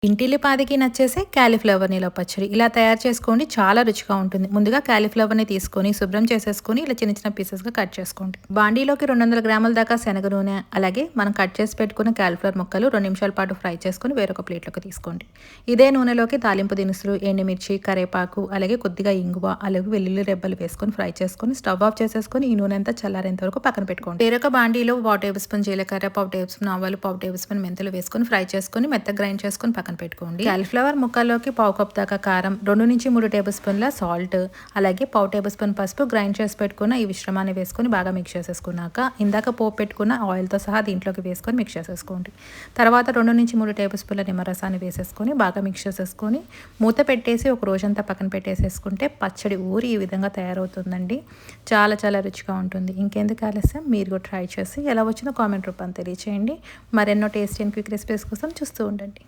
ఇంటిల్లిపాదికి నచ్చేసే కాలీఫ్లవర్ నిలవ పచ్చడి ఇలా తయారు చేసుకోండి. చాలా రుచిగా ఉంటుంది. ముందుగా కాలీఫ్లవర్ని తీసుకొని శుభ్రం చేసేసుకొని ఇలా చిన్న చిన్న పీసెస్గా కట్ చేసుకోండి. బాండీలోకి 200 గ్రాముల దాకా శనగ నూనె, అలాగే మనం కట్ చేసి పెట్టుకున్న కాలీఫ్లవర్ ముక్కలు 2 నిమిషాల పాటు ఫ్రై చేసుకొని వేరొక ప్లేట్లోకి తీసుకోండి. ఇదే నూనెలోకి తాలింపు దినుసులు, ఎండుమిర్చి, కరేపాకు, అలాగే కొద్దిగా ఇంగువ, అలాగే వెల్లుల్లి రెబ్బలు వేసుకొని ఫ్రై చేసుకొని స్టవ్ ఆఫ్ చేసేసుకొని ఈ నూనె అంతా చల్లారేంత వరకు పక్కన పెట్టుకోండి. వేరొక బాండీలో 1 టేబుల్ స్పూన్ జీలకర్ర, 1 టేబుల్ స్పూన్ ఆవాలు, 1 టేబుల్ స్పూన్ మెంతులు వేసుకొని ఫ్రై చేసుకొని మెత్తగా గ్రైండ్ చేసుకొని పక్కన పెట్టుకోండి. కాలీఫ్లవర్ ముక్కల్లోకి 1/2 కప్ దాకా కారం, 2 నుంచి 3 టేబుల్ స్పూన్ల సాల్ట్, అలాగే 1/2 టేబుల్ స్పూన్ పసుపు గ్రైండ్ చేసి పెట్టుకున్న ఈ మిశ్రమాన్ని వేసుకొని బాగా మిక్స్ చేసేసుకున్నాక ఇందాక పోపు పెట్టుకున్న ఆయిల్తో సహా దీంట్లోకి వేసుకొని మిక్స్ చేసేసుకోండి. తర్వాత 2 నుంచి 3 టేబుల్ స్పూన్ల నిమ్మరసాన్ని వేసేసుకొని బాగా మిక్స్ చేసేసుకొని మూత పెట్టేసి ఒక రోజంతా పక్కన పెట్టేసేసుకుంటే పచ్చడి ఊరి ఈ విధంగా తయారవుతుందండి. చాలా చాలా రుచిగా ఉంటుంది. ఇంకెందుకు ఆలస్యం, మీరు కూడా ట్రై చేసి ఎలా వచ్చిందో కామెంట్ రూపాన్ని తెలియచేయండి. మరెన్నో టేస్టీ అండ్ క్విక్ రెసిపీస్ కోసం చూస్తూ ఉండండి.